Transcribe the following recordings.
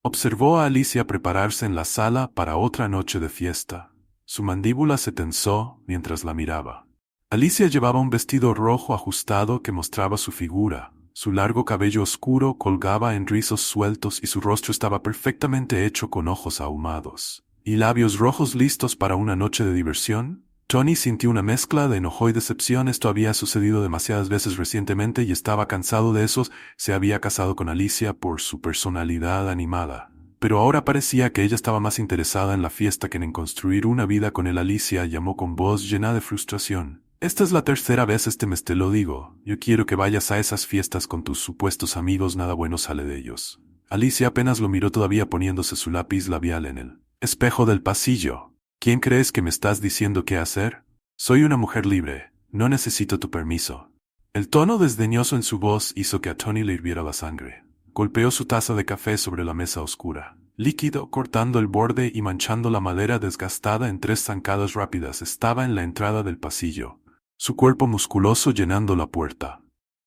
Observó a Alicia prepararse en la sala para otra noche de fiesta. Su mandíbula se tensó mientras la miraba. Alicia llevaba un vestido rojo ajustado que mostraba su figura. Su largo cabello oscuro colgaba en rizos sueltos y su rostro estaba perfectamente hecho con ojos ahumados y labios rojos listos para una noche de diversión. Tony sintió una mezcla de enojo y decepción. Esto había sucedido demasiadas veces recientemente y estaba cansado de eso. Se había casado con Alicia por su personalidad animada, pero ahora parecía que ella estaba más interesada en la fiesta que en construir una vida con él. Alicia llamó con voz llena de frustración. Esta es la tercera vez este mes, te lo digo. Yo quiero que vayas a esas fiestas con tus supuestos amigos, nada bueno sale de ellos. Alicia apenas lo miró, todavía poniéndose su lápiz labial en el espejo del pasillo. ¿Quién crees que me estás diciendo qué hacer? Soy una mujer libre, no necesito tu permiso. El tono desdeñoso en su voz hizo que a Tony le hirviera la sangre. Golpeó su taza de café sobre la mesa oscura, líquido, cortando el borde y manchando la madera desgastada en 3 zancadas rápidas. Estaba en la entrada del pasillo, su cuerpo musculoso llenando la puerta.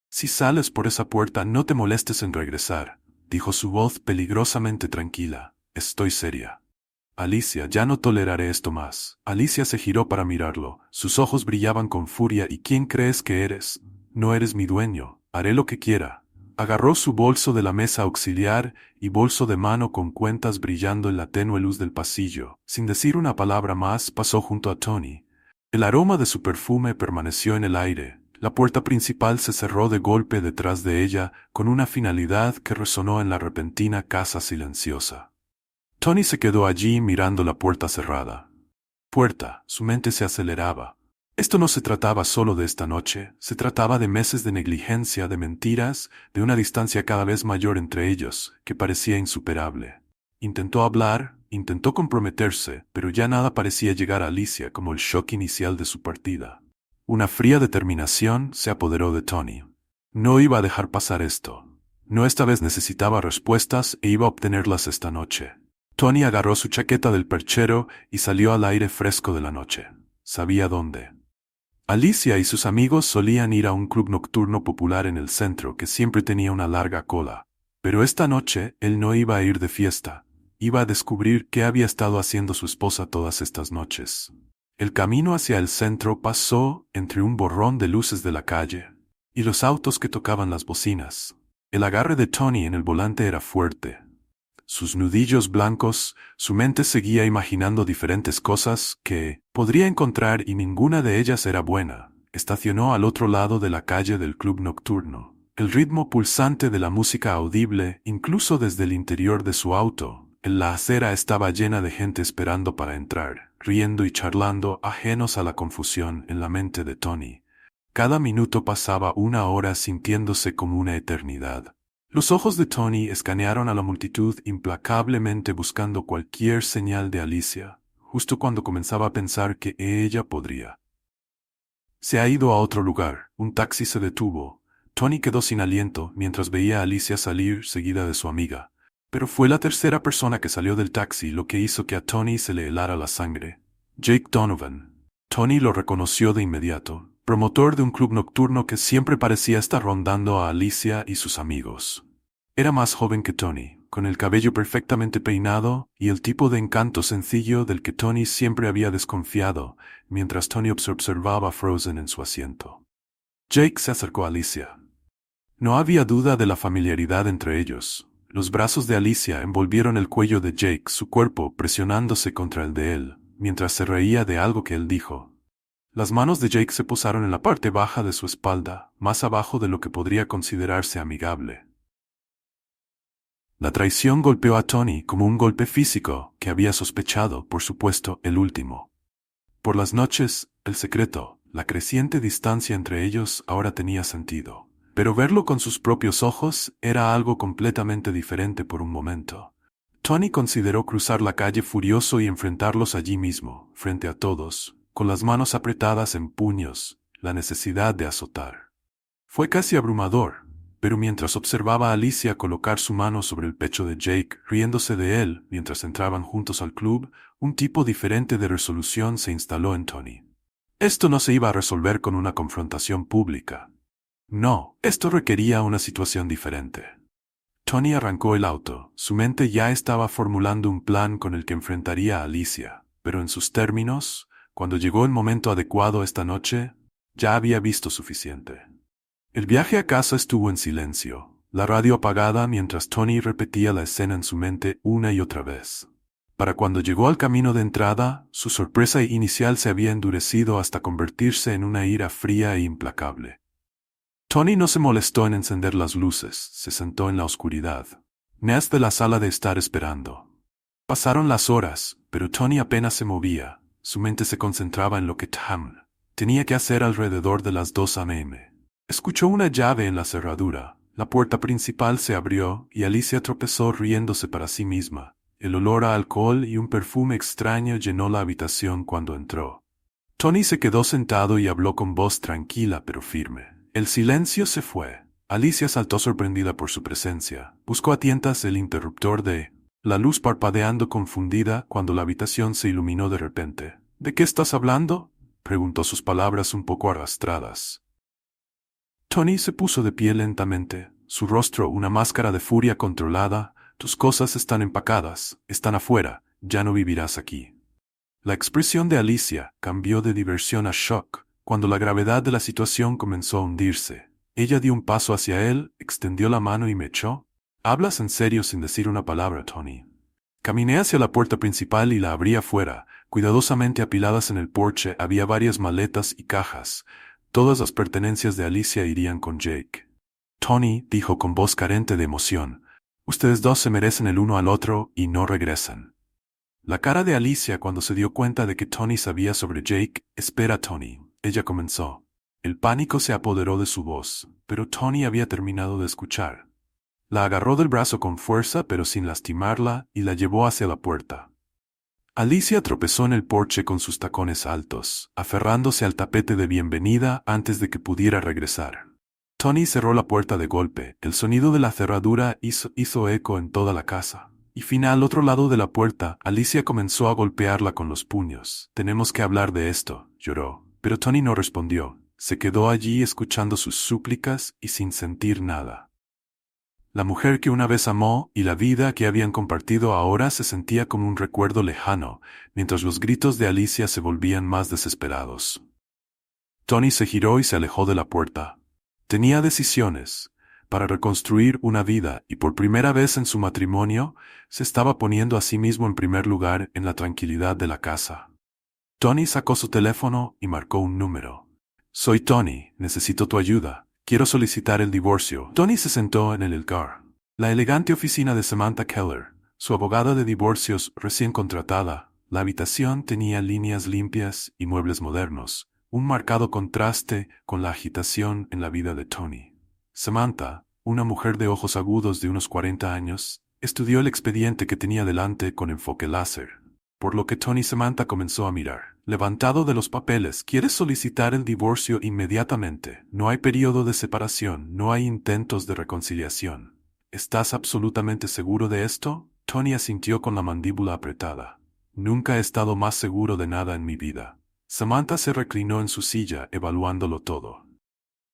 Si sales por esa puerta, no te molestes en regresar, dijo su voz peligrosamente tranquila. Estoy seria. Alicia, ya no toleraré esto más. Alicia se giró para mirarlo. Sus ojos brillaban con furia. ¿Y quién crees que eres? No eres mi dueño. Haré lo que quiera. Agarró su bolso de la mesa auxiliar y bolso de mano con cuentas brillando en la tenue luz del pasillo. Sin decir una palabra más, pasó junto a Tony. El aroma de su perfume permaneció en el aire. La puerta principal se cerró de golpe detrás de ella, con una finalidad que resonó en la repentina casa silenciosa. Tony se quedó allí mirando la puerta cerrada. Su mente se aceleraba. Esto no se trataba solo de esta noche, se trataba de meses de negligencia, de mentiras, de una distancia cada vez mayor entre ellos, que parecía insuperable. Intentó hablar, intentó comprometerse, pero ya nada parecía llegar a Alicia como el shock inicial de su partida. Una fría determinación se apoderó de Tony. No iba a dejar pasar esto. No, esta vez necesitaba respuestas e iba a obtenerlas esta noche. Tony agarró su chaqueta del perchero y salió al aire fresco de la noche. Sabía dónde. Alicia y sus amigos solían ir a un club nocturno popular en el centro que siempre tenía una larga cola. Pero esta noche él no iba a ir de fiesta. Iba a descubrir qué había estado haciendo su esposa todas estas noches. El camino hacia el centro pasó entre un borrón de luces de la calle y los autos que tocaban las bocinas. El agarre de Tony en el volante era fuerte. Sus nudillos blancos, su mente seguía imaginando diferentes cosas que podría encontrar y ninguna de ellas era buena. Estacionó al otro lado de la calle del club nocturno. El ritmo pulsante de la música audible, incluso desde el interior de su auto. La acera estaba llena de gente esperando para entrar, riendo y charlando, ajenos a la confusión en la mente de Tony. Cada minuto pasaba una hora sintiéndose como una eternidad. Los ojos de Tony escanearon a la multitud implacablemente buscando cualquier señal de Alicia, justo cuando comenzaba a pensar que ella podría. Se ha ido a otro lugar. Un taxi se detuvo. Tony quedó sin aliento mientras veía a Alicia salir seguida de su amiga. Pero fue la tercera persona que salió del taxi lo que hizo que a Tony se le helara la sangre. Jake Donovan. Tony lo reconoció de inmediato, promotor de un club nocturno que siempre parecía estar rondando a Alicia y sus amigos. Era más joven que Tony, con el cabello perfectamente peinado y el tipo de encanto sencillo del que Tony siempre había desconfiado, mientras Tony observaba a Frozen en su asiento. Jake se acercó a Alicia. No había duda de la familiaridad entre ellos. Los brazos de Alicia envolvieron el cuello de Jake, su cuerpo presionándose contra el de él, mientras se reía de algo que él dijo. Las manos de Jake se posaron en la parte baja de su espalda, más abajo de lo que podría considerarse amigable. La traición golpeó a Tony como un golpe físico que había sospechado, por supuesto, el último. Por las noches, el secreto, la creciente distancia entre ellos ahora tenía sentido. Pero verlo con sus propios ojos era algo completamente diferente por un momento. Tony consideró cruzar la calle furioso y enfrentarlos allí mismo, frente a todos, con las manos apretadas en puños, la necesidad de azotar. Fue casi abrumador, pero mientras observaba a Alicia colocar su mano sobre el pecho de Jake, riéndose de él mientras entraban juntos al club, un tipo diferente de resolución se instaló en Tony. Esto no se iba a resolver con una confrontación pública. No, esto requería una situación diferente. Tony arrancó el auto. Su mente ya estaba formulando un plan con el que enfrentaría a Alicia, pero en sus términos, cuando llegó el momento adecuado esta noche, ya había visto suficiente. El viaje a casa estuvo en silencio, la radio apagada mientras Tony repetía la escena en su mente una y otra vez. Para cuando llegó al camino de entrada, su sorpresa inicial se había endurecido hasta convertirse en una ira fría e implacable. Tony no se molestó en encender las luces, se sentó en la oscuridad. Neas de la sala de estar esperando. Pasaron las horas, pero Tony apenas se movía. Su mente se concentraba en lo que Tam tenía que hacer alrededor de las 2 a.m. Escuchó una llave en la cerradura. La puerta principal se abrió y Alicia tropezó riéndose para sí misma. El olor a alcohol y un perfume extraño llenó la habitación cuando entró. Tony se quedó sentado y habló con voz tranquila pero firme. El silencio se fue. Alicia saltó sorprendida por su presencia. Buscó a tientas el interruptor la luz parpadeando confundida cuando la habitación se iluminó de repente. ¿De qué estás hablando?, preguntó, sus palabras un poco arrastradas. Tony se puso de pie lentamente, su rostro una máscara de furia controlada. Tus cosas están empacadas, están afuera, ya no vivirás aquí. La expresión de Alicia cambió de diversión a shock cuando la gravedad de la situación comenzó a hundirse. Ella dio un paso hacia él, extendió la mano y me echó. ¿Hablas en serio sin decir una palabra, Tony? Caminé hacia la puerta principal y la abrí afuera. Cuidadosamente apiladas en el porche había varias maletas y cajas. Todas las pertenencias de Alicia irían con Jake. Tony dijo con voz carente de emoción. Ustedes dos se merecen el uno al otro y no regresan. La cara de Alicia cuando se dio cuenta de que Tony sabía sobre Jake. Espera, Tony. Ella comenzó. El pánico se apoderó de su voz, pero Tony había terminado de escuchar. La agarró del brazo con fuerza pero sin lastimarla y la llevó hacia la puerta. Alicia tropezó en el porche con sus tacones altos, aferrándose al tapete de bienvenida antes de que pudiera regresar. Tony cerró la puerta de golpe. El sonido de la cerradura hizo eco en toda la casa. Y al otro lado de la puerta, Alicia comenzó a golpearla con los puños. Tenemos que hablar de esto, lloró. Pero Tony no respondió. Se quedó allí escuchando sus súplicas y sin sentir nada. La mujer que una vez amó y la vida que habían compartido ahora se sentía como un recuerdo lejano, mientras los gritos de Alicia se volvían más desesperados. Tony se giró y se alejó de la puerta. Tenía decisiones para reconstruir una vida y por primera vez en su matrimonio se estaba poniendo a sí mismo en primer lugar en la tranquilidad de la casa. Tony sacó su teléfono y marcó un número. Soy Tony, necesito tu ayuda. Quiero solicitar el divorcio. Tony se sentó en el car. La elegante oficina de Samantha Keller, su abogada de divorcios recién contratada. La habitación tenía líneas limpias y muebles modernos, un marcado contraste con la agitación en la vida de Tony. Samantha, una mujer de ojos agudos de unos 40 años, estudió el expediente que tenía delante con enfoque láser, por lo que Tony y Samantha comenzó a mirar. Levantado de los papeles, ¿quieres solicitar el divorcio inmediatamente? No hay periodo de separación, no hay intentos de reconciliación. ¿Estás absolutamente seguro de esto? Tony asintió con la mandíbula apretada. Nunca he estado más seguro de nada en mi vida. Samantha se reclinó en su silla, evaluándolo todo.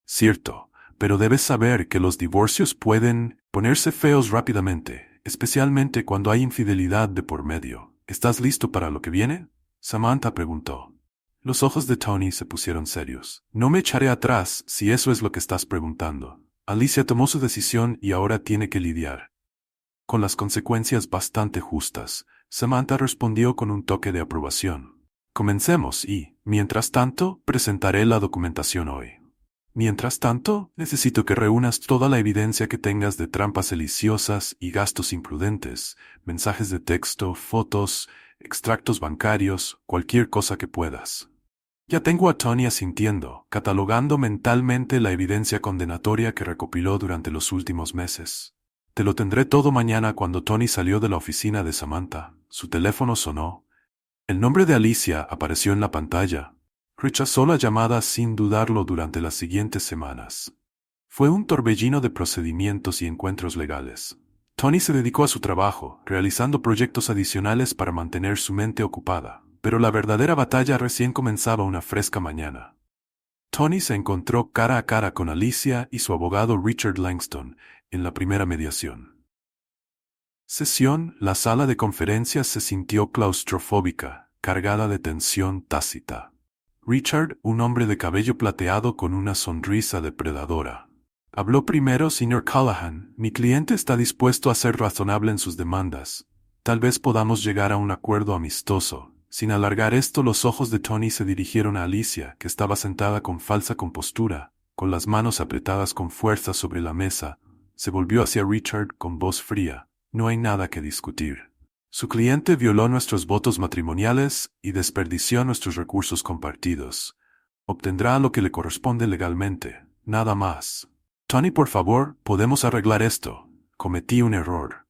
Cierto, pero debes saber que los divorcios pueden ponerse feos rápidamente, especialmente cuando hay infidelidad de por medio. ¿Estás listo para lo que viene?, Samantha preguntó. Los ojos de Tony se pusieron serios. No me echaré atrás si eso es lo que estás preguntando. Alicia tomó su decisión y ahora tiene que lidiar con las consecuencias bastante justas. Samantha respondió con un toque de aprobación. Comencemos y, mientras tanto, presentaré la documentación hoy. Mientras tanto, necesito que reúnas toda la evidencia que tengas de trampas deliciosas y gastos imprudentes, mensajes de texto, fotos, extractos bancarios, cualquier cosa que puedas. Ya tengo a Tony asintiendo, catalogando mentalmente la evidencia condenatoria que recopiló durante los últimos meses. Te lo tendré todo mañana. Cuando Tony salió de la oficina de Samantha, su teléfono sonó. El nombre de Alicia apareció en la pantalla. Rechazó la llamada sin dudarlo durante las siguientes semanas. Fue un torbellino de procedimientos y encuentros legales. Tony se dedicó a su trabajo, realizando proyectos adicionales para mantener su mente ocupada, pero la verdadera batalla recién comenzaba una fresca mañana. Tony se encontró cara a cara con Alicia y su abogado Richard Langston en la primera mediación. Sesión. La sala de conferencias se sintió claustrofóbica, cargada de tensión tácita. Richard, un hombre de cabello plateado con una sonrisa depredadora. Habló primero, señor Callahan. Mi cliente está dispuesto a ser razonable en sus demandas. Tal vez podamos llegar a un acuerdo amistoso. Sin alargar esto, los ojos de Tony se dirigieron a Alicia, que estaba sentada con falsa compostura, con las manos apretadas con fuerza sobre la mesa. Se volvió hacia Richard con voz fría. No hay nada que discutir. Su cliente violó nuestros votos matrimoniales y desperdició nuestros recursos compartidos. Obtendrá lo que le corresponde legalmente, nada más. Tony, por favor, podemos arreglar esto. Cometí un error.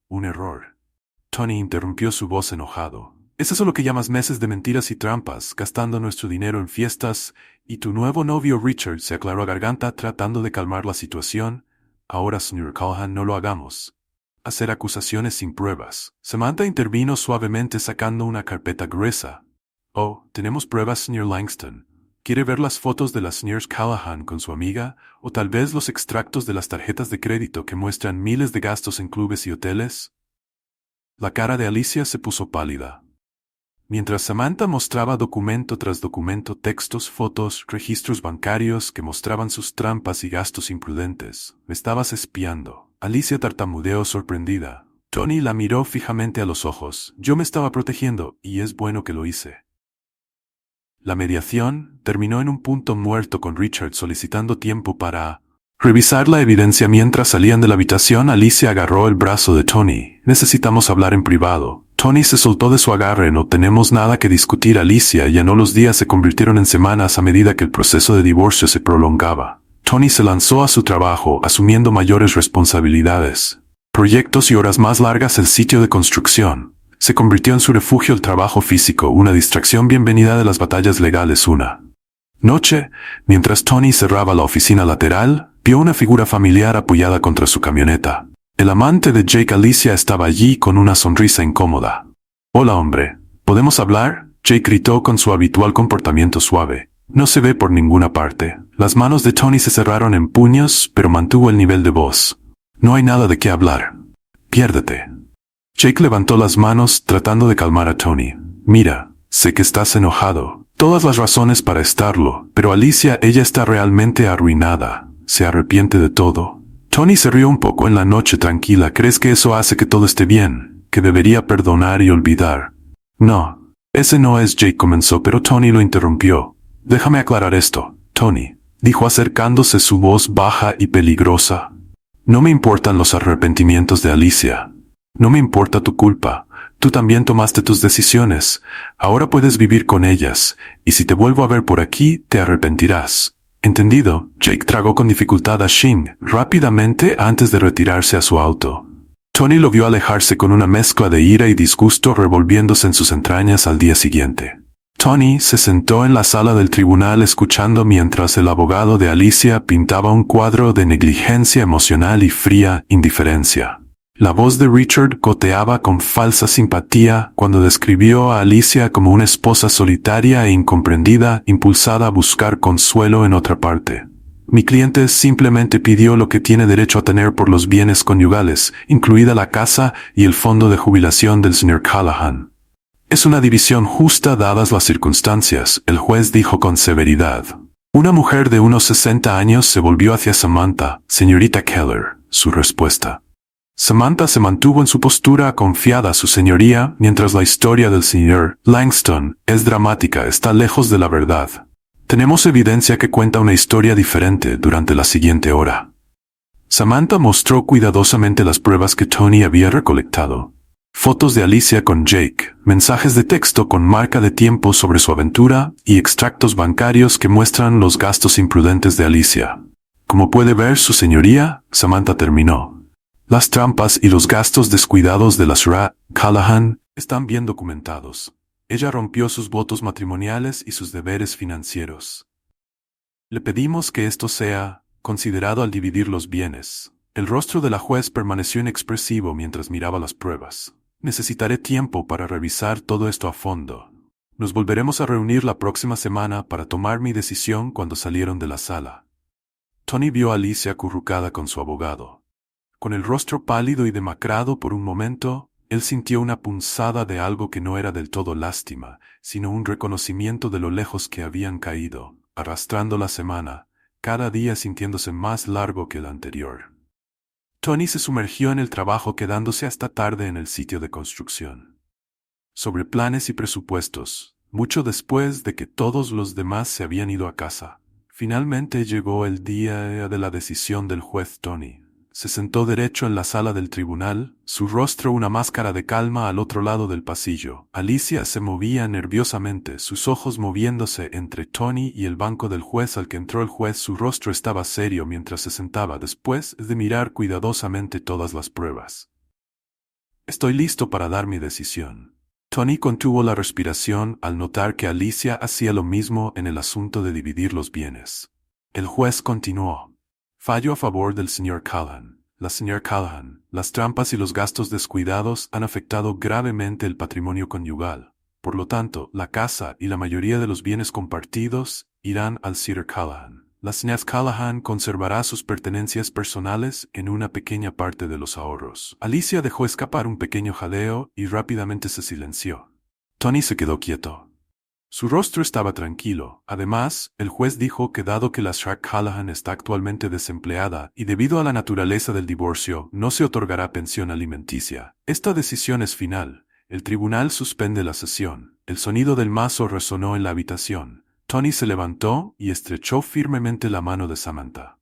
Tony interrumpió su voz enojado. ¿Es eso lo que llamas meses de mentiras y trampas, gastando nuestro dinero en fiestas? Y tu nuevo novio Richard se aclaró a garganta tratando de calmar la situación. Ahora, señor Callahan, no lo hagamos. Hacer acusaciones sin pruebas. Samantha intervino suavemente sacando una carpeta gruesa. Oh, tenemos pruebas, señor Langston. ¿Quiere ver las fotos de la señora Callahan con su amiga? ¿O tal vez los extractos de las tarjetas de crédito que muestran miles de gastos en clubes y hoteles? La cara de Alicia se puso pálida. Mientras Samantha mostraba documento tras documento, textos, fotos, registros bancarios que mostraban sus trampas y gastos imprudentes. Me estabas espiando. Alicia tartamudeó sorprendida. Tony la miró fijamente a los ojos. Yo me estaba protegiendo, y es bueno que lo hice. La mediación terminó en un punto muerto con Richard solicitando tiempo para revisar la evidencia. Mientras salían de la habitación, Alicia agarró el brazo de Tony. Necesitamos hablar en privado. Tony se soltó de su agarre. No tenemos nada que discutir. Alicia llenó los días se convirtieron en semanas a medida que el proceso de divorcio se prolongaba. Tony se lanzó a su trabajo, asumiendo mayores responsabilidades. Proyectos y horas más largas. El sitio de construcción se convirtió en su refugio. El trabajo físico, una distracción bienvenida de las batallas legales. Una noche, mientras Tony cerraba la oficina lateral, vio una figura familiar apoyada contra su camioneta. El amante de Jake, Alicia, estaba allí con una sonrisa incómoda. Hola, hombre. ¿Podemos hablar? Jake gritó con su habitual comportamiento suave. No se ve por ninguna parte. Las manos de Tony se cerraron en puños, pero mantuvo el nivel de voz. No hay nada de qué hablar. Piérdete. Jake levantó las manos tratando de calmar a Tony. Mira, sé que estás enojado. Todas las razones para estarlo, pero Alicia, ella está realmente arruinada. Se arrepiente de todo. Tony se rió un poco. En la noche tranquila, ¿crees que eso hace que todo esté bien? ¿Que debería perdonar y olvidar? No, ese no es. Jake comenzó, pero Tony lo interrumpió. Déjame aclarar esto, Tony, dijo acercándose, su voz baja y peligrosa. No me importan los arrepentimientos de Alicia. No me importa tu culpa. Tú también tomaste tus decisiones. Ahora puedes vivir con ellas, y si te vuelvo a ver por aquí, te arrepentirás. ¿Entendido? Jake tragó con dificultad a Shin rápidamente antes de retirarse a su auto. Tony lo vio alejarse con una mezcla de ira y disgusto revolviéndose en sus entrañas. Al día siguiente, Tony se sentó en la sala del tribunal escuchando mientras el abogado de Alicia pintaba un cuadro de negligencia emocional y fría indiferencia. La voz de Richard coteaba con falsa simpatía cuando describió a Alicia como una esposa solitaria e incomprendida, impulsada a buscar consuelo en otra parte. Mi cliente simplemente pidió lo que tiene derecho a tener por los bienes conyugales, incluida la casa y el fondo de jubilación del señor Callahan. Es una división justa dadas las circunstancias, el juez dijo con severidad. Una mujer de unos 60 años se volvió hacia Samantha. Señorita Keller, su respuesta. Samantha se mantuvo en su postura confiada. Su señoría, mientras la historia del señor Langston es dramática, está lejos de la verdad. Tenemos evidencia que cuenta una historia diferente durante la siguiente hora. Samantha mostró cuidadosamente las pruebas que Tony había recolectado. Fotos de Alicia con Jake, mensajes de texto con marca de tiempo sobre su aventura y extractos bancarios que muestran los gastos imprudentes de Alicia. Como puede ver, su señoría, Samantha terminó. Las trampas y los gastos descuidados de la señora Callahan están bien documentados. Ella rompió sus votos matrimoniales y sus deberes financieros. Le pedimos que esto sea considerado al dividir los bienes. El rostro de la juez permaneció inexpresivo mientras miraba las pruebas. Necesitaré tiempo para revisar todo esto a fondo. Nos volveremos a reunir la próxima semana para tomar mi decisión. Cuando salieron de la sala, Tony vio a Alicia acurrucada con su abogado. Con el rostro pálido y demacrado por un momento, Él sintió una punzada de algo que no era del todo lástima, sino un reconocimiento de lo lejos que habían caído, arrastrando la semana, cada día sintiéndose más largo que el anterior. Tony se sumergió en el trabajo quedándose hasta tarde en el sitio de construcción. Sobre planes y presupuestos, mucho después de que todos los demás se habían ido a casa, finalmente llegó el día de la decisión del juez Tony. Se sentó derecho en la sala del tribunal, su rostro una máscara de calma al otro lado del pasillo. Alicia se movía nerviosamente, sus ojos moviéndose entre Tony y el banco del juez al que entró el juez. Su rostro estaba serio mientras se sentaba después de mirar cuidadosamente todas las pruebas. Estoy listo para dar mi decisión. Tony contuvo la respiración al notar que Alicia hacía lo mismo en el asunto de dividir los bienes. El juez continuó. Fallo a favor del señor Callahan. La señora Callahan, las trampas y los gastos descuidados han afectado gravemente el patrimonio conyugal. Por lo tanto, la casa y la mayoría de los bienes compartidos irán al Sir Callahan. La señora Callahan conservará sus pertenencias personales en una pequeña parte de los ahorros. Alicia dejó escapar un pequeño jadeo y rápidamente se silenció. Tony se quedó quieto. Su rostro estaba tranquilo. Además, el juez dijo que dado que la Sra. Callahan está actualmente desempleada y debido a la naturaleza del divorcio, no se otorgará pensión alimenticia. Esta decisión es final. El tribunal suspende la sesión. El sonido del mazo resonó en la habitación. Tony se levantó y estrechó firmemente la mano de Samantha.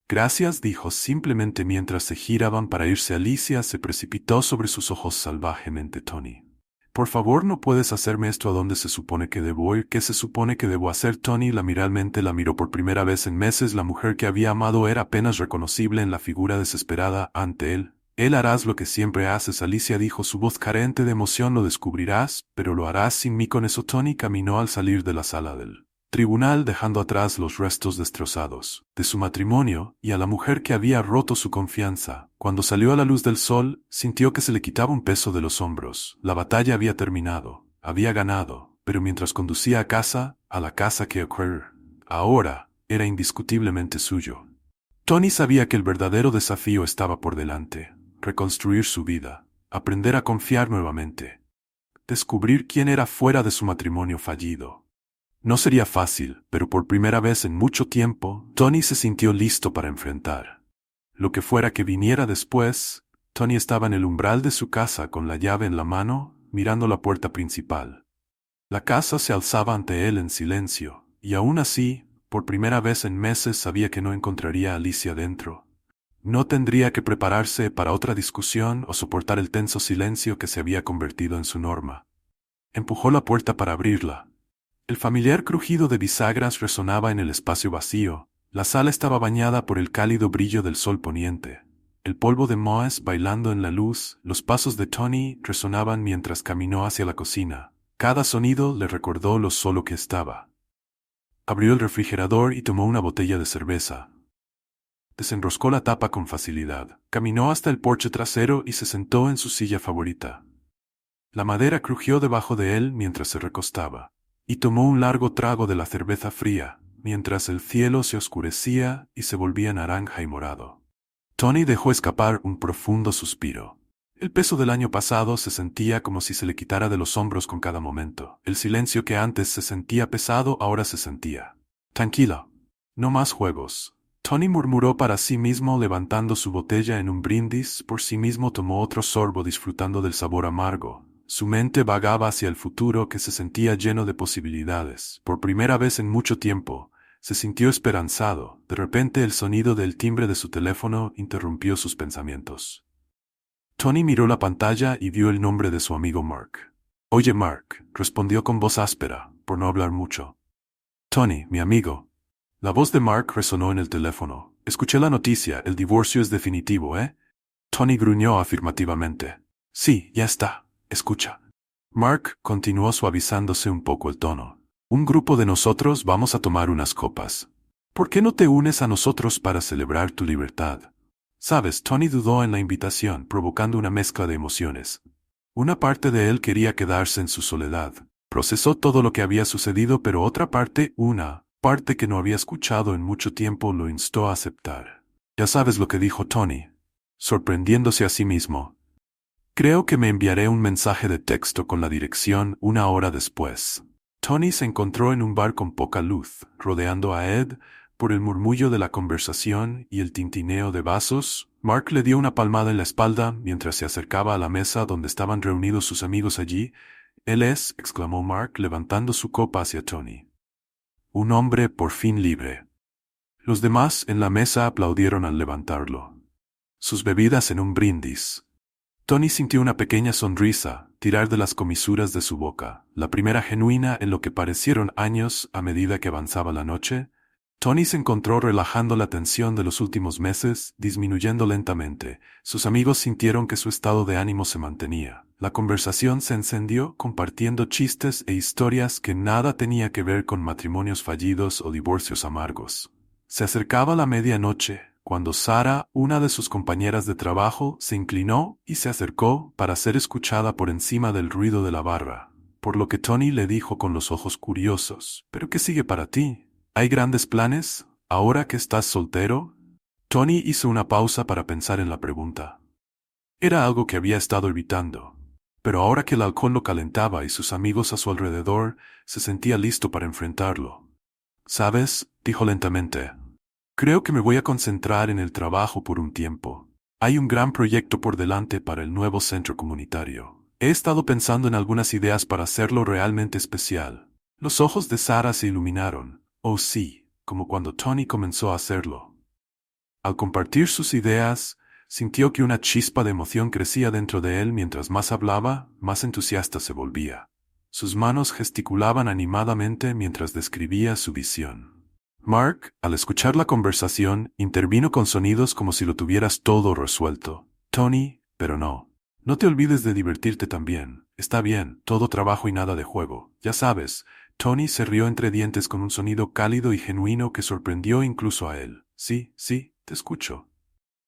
Gracias, dijo simplemente mientras se giraban para irse. Alicia se precipitó sobre sus ojos salvajemente. Tony. Por favor, no puedes hacerme esto. ¿A dónde se supone que debo ir? ¿Qué se supone que debo hacer? Tony la miró por primera vez en meses. La mujer que había amado era apenas reconocible en la figura desesperada ante él. Él harás lo que siempre haces, Alicia dijo, su voz carente de emoción. Lo descubrirás, pero lo harás sin mí. Con eso Tony caminó al salir de la sala del tribunal, dejando atrás los restos destrozados de su matrimonio y a la mujer que había roto su confianza. Cuando salió a la luz del sol, sintió que se le quitaba un peso de los hombros. La batalla había terminado, había ganado, pero mientras conducía a la casa que ahora era indiscutiblemente suyo. Tony sabía que el verdadero desafío estaba por delante: reconstruir su vida, aprender a confiar nuevamente, descubrir quién era fuera de su matrimonio fallido. No sería fácil, pero por primera vez en mucho tiempo, Tony se sintió listo para enfrentar lo que fuera que viniera después. Tony estaba en el umbral de su casa con la llave en la mano, mirando la puerta principal. La casa se alzaba ante él en silencio, y aún así, por primera vez en meses sabía que no encontraría a Alicia dentro. No tendría que prepararse para otra discusión o soportar el tenso silencio que se había convertido en su norma. Empujó la puerta para abrirla. El familiar crujido de bisagras resonaba en el espacio vacío. La sala estaba bañada por el cálido brillo del sol poniente. El polvo de moas bailando en la luz, los pasos de Tony resonaban mientras caminó hacia la cocina. Cada sonido le recordó lo solo que estaba. Abrió el refrigerador y tomó una botella de cerveza. Desenroscó la tapa con facilidad. Caminó hasta el porche trasero y se sentó en su silla favorita. La madera crujió debajo de él mientras se recostaba, y tomó un largo trago de la cerveza fría, mientras el cielo se oscurecía y se volvía naranja y morado. Tony dejó escapar un profundo suspiro. El peso del año pasado se sentía como si se le quitara de los hombros con cada momento. El silencio que antes se sentía pesado ahora se sentía tranquilo. No más juegos. Tony murmuró para sí mismo, levantando su botella en un brindis. Por sí mismo tomó otro sorbo, disfrutando del sabor amargo. Su mente vagaba hacia el futuro que se sentía lleno de posibilidades. Por primera vez en mucho tiempo, se sintió esperanzado. De repente el sonido del timbre de su teléfono interrumpió sus pensamientos. Tony miró la pantalla y vio el nombre de su amigo Mark. «Oye, Mark», respondió con voz áspera, por no hablar mucho. «Tony, mi amigo». La voz de Mark resonó en el teléfono. «Escuché la noticia, el divorcio es definitivo, ¿eh?» Tony gruñó afirmativamente. «Sí, ya está. Escucha». Mark continuó suavizándose un poco el tono. «Un grupo de nosotros vamos a tomar unas copas. ¿Por qué no te unes a nosotros para celebrar tu libertad?» Sabes, Tony dudó en la invitación, provocando una mezcla de emociones. Una parte de él quería quedarse en su soledad. Procesó todo lo que había sucedido, pero otra parte, una parte que no había escuchado en mucho tiempo, lo instó a aceptar. Ya sabes lo que dijo Tony, sorprendiéndose a sí mismo. Creo que me enviaré un mensaje de texto con la dirección 1 hora después. Tony se encontró en un bar con poca luz, rodeando a Ed. Por el murmullo de la conversación y el tintineo de vasos, Mark le dio una palmada en la espalda mientras se acercaba a la mesa donde estaban reunidos sus amigos allí. «Él es», exclamó Mark levantando su copa hacia Tony. «Un hombre por fin libre». Los demás en la mesa aplaudieron al levantarlo. Sus bebidas en un brindis. Tony sintió una pequeña sonrisa tirar de las comisuras de su boca, la primera genuina en lo que parecieron años a medida que avanzaba la noche. Tony se encontró relajando la tensión de los últimos meses, disminuyendo lentamente. Sus amigos sintieron que su estado de ánimo se mantenía. La conversación se encendió compartiendo chistes e historias que nada tenía que ver con matrimonios fallidos o divorcios amargos. Se acercaba la medianoche, cuando Sarah, una de sus compañeras de trabajo, se inclinó y se acercó para ser escuchada por encima del ruido de la barra. Por lo que Tony le dijo con los ojos curiosos: «¿Pero qué sigue para ti? ¿Hay grandes planes, ahora que estás soltero?» Tony hizo una pausa para pensar en la pregunta. Era algo que había estado evitando. Pero ahora que el alcohol lo calentaba y sus amigos a su alrededor, se sentía listo para enfrentarlo. «¿Sabes?», dijo lentamente. «Creo que me voy a concentrar en el trabajo por un tiempo. Hay un gran proyecto por delante para el nuevo centro comunitario. He estado pensando en algunas ideas para hacerlo realmente especial». Los ojos de Sarah se iluminaron. Oh sí, como cuando Tony comenzó a hacerlo. Al compartir sus ideas, sintió que una chispa de emoción crecía dentro de él mientras más hablaba, más entusiasta se volvía. Sus manos gesticulaban animadamente mientras describía su visión. Mark, al escuchar la conversación, intervino con sonidos como si lo tuvieras todo resuelto. «Tony, pero no. No te olvides de divertirte también. Está bien, todo trabajo y nada de juego. Ya sabes». Tony se rió entre dientes con un sonido cálido y genuino que sorprendió incluso a él. «Sí, te escucho.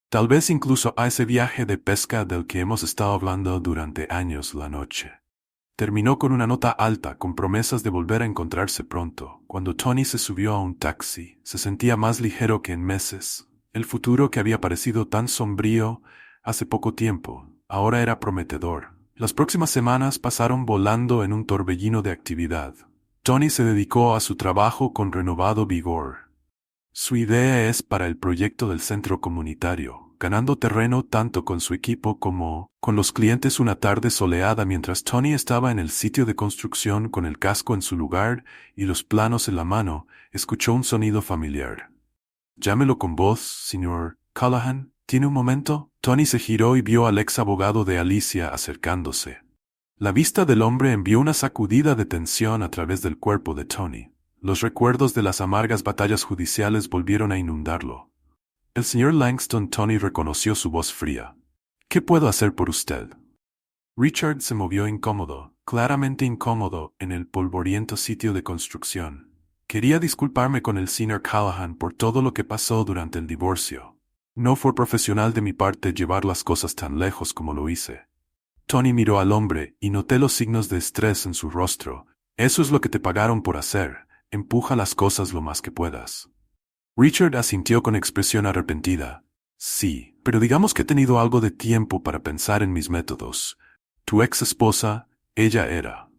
Tal vez incluso a ese viaje de pesca del que hemos estado hablando durante años la noche». Terminó con una nota alta, con promesas de volver a encontrarse pronto. Cuando Tony se subió a un taxi, se sentía más ligero que en meses. El futuro que había parecido tan sombrío hace poco tiempo, ahora era prometedor. Las próximas semanas pasaron volando en un torbellino de actividad. Tony se dedicó a su trabajo con renovado vigor. Su idea es para el proyecto del centro comunitario, ganando terreno tanto con su equipo como con los clientes. Una tarde soleada mientras Tony estaba en el sitio de construcción con el casco en su lugar y los planos en la mano, escuchó un sonido familiar. «Llámelo con voz, señor Callahan. ¿Tiene un momento?» Tony se giró y vio al ex abogado de Alicia acercándose. La vista del hombre envió una sacudida de tensión a través del cuerpo de Tony. Los recuerdos de las amargas batallas judiciales volvieron a inundarlo. «El señor Langston». Tony reconoció su voz fría. «¿Qué puedo hacer por usted?» Richard se movió incómodo, claramente incómodo, en el polvoriento sitio de construcción. «Quería disculparme con el señor Callahan por todo lo que pasó durante el divorcio. No fue profesional de mi parte llevar las cosas tan lejos como lo hice». Tony miró al hombre y noté los signos de estrés en su rostro. «Eso es lo que te pagaron por hacer. Empuja las cosas lo más que puedas». Richard asintió con expresión arrepentida. «Sí, pero digamos que he tenido algo de tiempo para pensar en mis métodos. Tu ex esposa, ella era.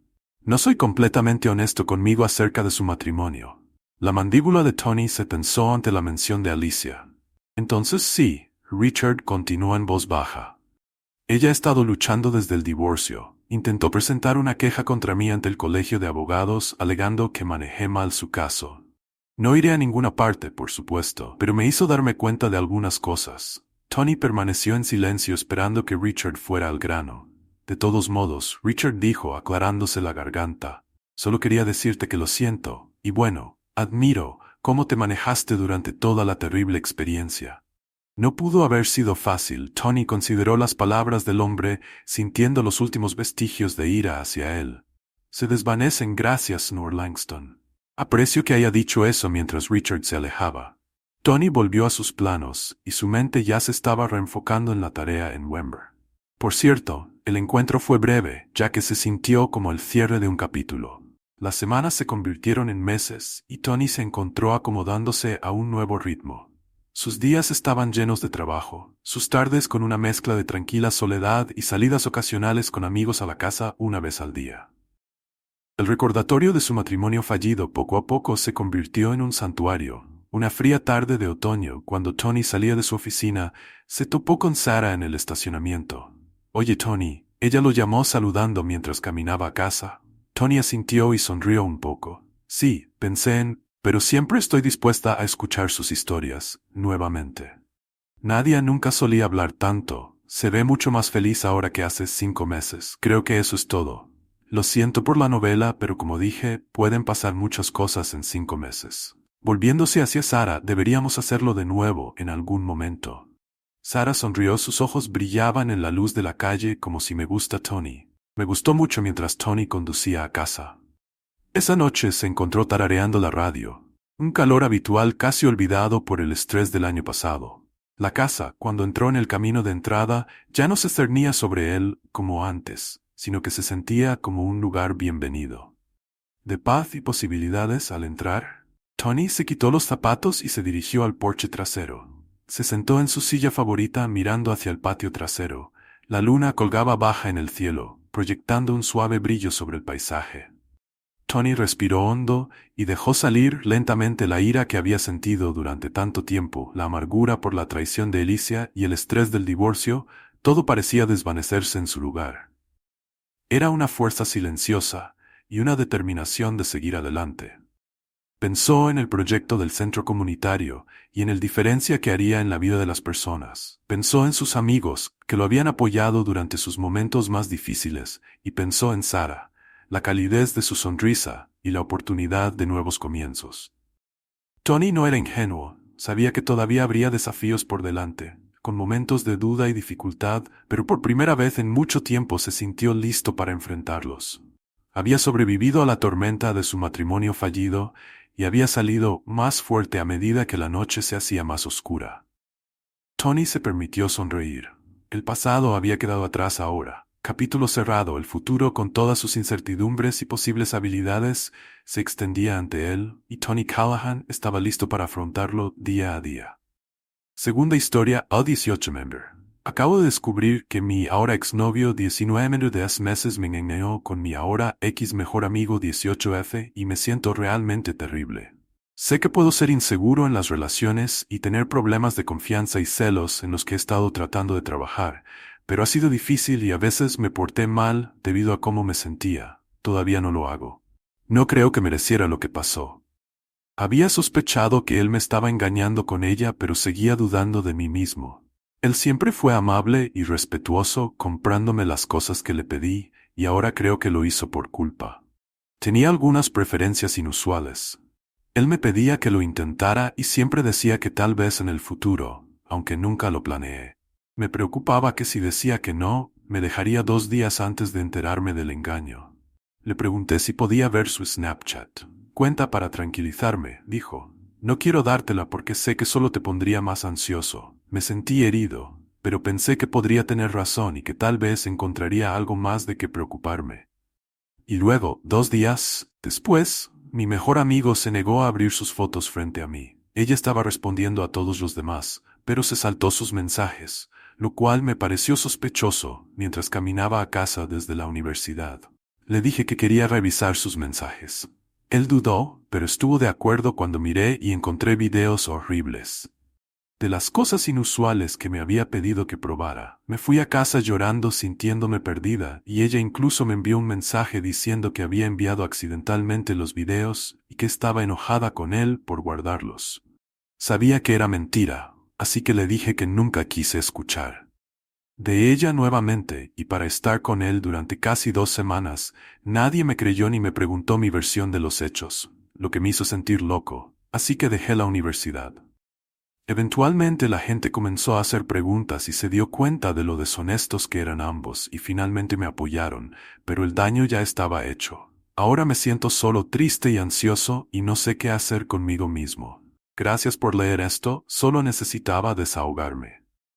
No soy completamente honesto conmigo acerca de su matrimonio». La mandíbula de Tony se tensó ante la mención de Alicia. «Entonces sí», Richard continuó en voz baja. «Ella ha estado luchando desde el divorcio. Intentó presentar una queja contra mí ante el colegio de abogados, alegando que manejé mal su caso. No iré a ninguna parte, por supuesto, pero me hizo darme cuenta de algunas cosas». Tony permaneció en silencio esperando que Richard fuera al grano. «De todos modos», Richard dijo, aclarándose la garganta, «solo quería decirte que lo siento, y bueno, admiro cómo te manejaste durante toda la terrible experiencia». No pudo haber sido fácil. Tony consideró las palabras del hombre, sintiendo los últimos vestigios de ira hacia él. «Se desvanecen gracias, señor Langston». «Aprecio que haya dicho eso», mientras Richard se alejaba. Tony volvió a sus planos, y su mente ya se estaba reenfocando en la tarea en Wember. Por cierto, el encuentro fue breve, ya que se sintió como el cierre de un capítulo. Las semanas se convirtieron en meses, y Tony se encontró acomodándose a un nuevo ritmo. Sus días estaban llenos de trabajo, sus tardes con una mezcla de tranquila soledad y salidas ocasionales con amigos a la casa una vez al día. El recordatorio de su matrimonio fallido poco a poco se convirtió en un santuario. Una fría tarde de otoño, cuando Tony salía de su oficina, se topó con Sarah en el estacionamiento. «Oye, Tony», ella lo llamó saludando mientras caminaba a casa. Tony asintió y sonrió un poco. «Sí», pensé pero siempre estoy dispuesta a escuchar sus historias, nuevamente. Nadia nunca solía hablar tanto. Se ve mucho más feliz ahora que hace 5 meses. Creo que eso es todo. Lo siento por la novela, pero como dije, pueden pasar muchas cosas en 5 meses. Volviéndose hacia Sarah, deberíamos hacerlo de nuevo en algún momento. Sarah sonrió, sus ojos brillaban en la luz de la calle como si me gusta Tony. Me gustó mucho mientras Tony conducía a casa. Esa noche se encontró tarareando la radio. Un calor habitual casi olvidado por el estrés del año pasado. La casa, cuando entró en el camino de entrada, ya no se cernía sobre él como antes, sino que se sentía como un lugar bienvenido. De paz y posibilidades al entrar, Tony se quitó los zapatos y se dirigió al porche trasero. Se sentó en su silla favorita mirando hacia el patio trasero. La luna colgaba baja en el cielo, proyectando un suave brillo sobre el paisaje. Tony respiró hondo y dejó salir lentamente la ira que había sentido durante tanto tiempo, la amargura por la traición de Alicia y el estrés del divorcio. Todo parecía desvanecerse en su lugar. Era una fuerza silenciosa y una determinación de seguir adelante. Pensó en el proyecto del centro comunitario y en la diferencia que haría en la vida de las personas. Pensó en sus amigos, que lo habían apoyado durante sus momentos más difíciles, y pensó en Sarah, la calidez de su sonrisa y la oportunidad de nuevos comienzos. Tony no era ingenuo, sabía que todavía habría desafíos por delante, con momentos de duda y dificultad, pero por primera vez en mucho tiempo se sintió listo para enfrentarlos. Había sobrevivido a la tormenta de su matrimonio fallido y había salido más fuerte a medida que la noche se hacía más oscura. Tony se permitió sonreír. El pasado había quedado atrás ahora. Capítulo cerrado, el futuro con todas sus incertidumbres y posibles habilidades se extendía ante él, y Tony Callahan estaba listo para afrontarlo día a día. Segunda historia, al 18 member. Acabo de descubrir que mi ahora exnovio 19 de hace meses me engañó con mi ahora ex mejor amigo 18F y me siento realmente terrible. Sé que puedo ser inseguro en las relaciones y tener problemas de confianza y celos en los que he estado tratando de trabajar, pero ha sido difícil y a veces me porté mal debido a cómo me sentía. Todavía no lo hago. No creo que mereciera lo que pasó. Había sospechado que él me estaba engañando con ella, pero seguía dudando de mí mismo. Él siempre fue amable y respetuoso, comprándome las cosas que le pedí, y ahora creo que lo hizo por culpa. Tenía algunas preferencias inusuales. Él me pedía que lo intentara y siempre decía que tal vez en el futuro, aunque nunca lo planeé. Me preocupaba que si decía que no, me dejaría 2 días antes de enterarme del engaño. Le pregunté si podía ver su Snapchat. Cuenta para tranquilizarme, dijo. No quiero dártela porque sé que solo te pondría más ansioso. Me sentí herido, pero pensé que podría tener razón y que tal vez encontraría algo más de qué preocuparme. Y luego, 2 días después, mi mejor amigo se negó a abrir sus fotos frente a mí. Ella estaba respondiendo a todos los demás, pero se saltó sus mensajes, lo cual me pareció sospechoso mientras caminaba a casa desde la universidad. Le dije que quería revisar sus mensajes. Él dudó, pero estuvo de acuerdo cuando miré y encontré videos horribles. De las cosas inusuales que me había pedido que probara, me fui a casa llorando, sintiéndome perdida, y ella incluso me envió un mensaje diciendo que había enviado accidentalmente los videos y que estaba enojada con él por guardarlos. Sabía que era mentira, así que le dije que nunca quise escuchar de ella nuevamente, y para estar con él durante casi 2 semanas, nadie me creyó ni me preguntó mi versión de los hechos, lo que me hizo sentir loco, así que dejé la universidad. Eventualmente la gente comenzó a hacer preguntas y se dio cuenta de lo deshonestos que eran ambos y finalmente me apoyaron, pero el daño ya estaba hecho. Ahora me siento solo, triste y ansioso y no sé qué hacer conmigo mismo. Gracias por leer esto, solo necesitaba desahogarme.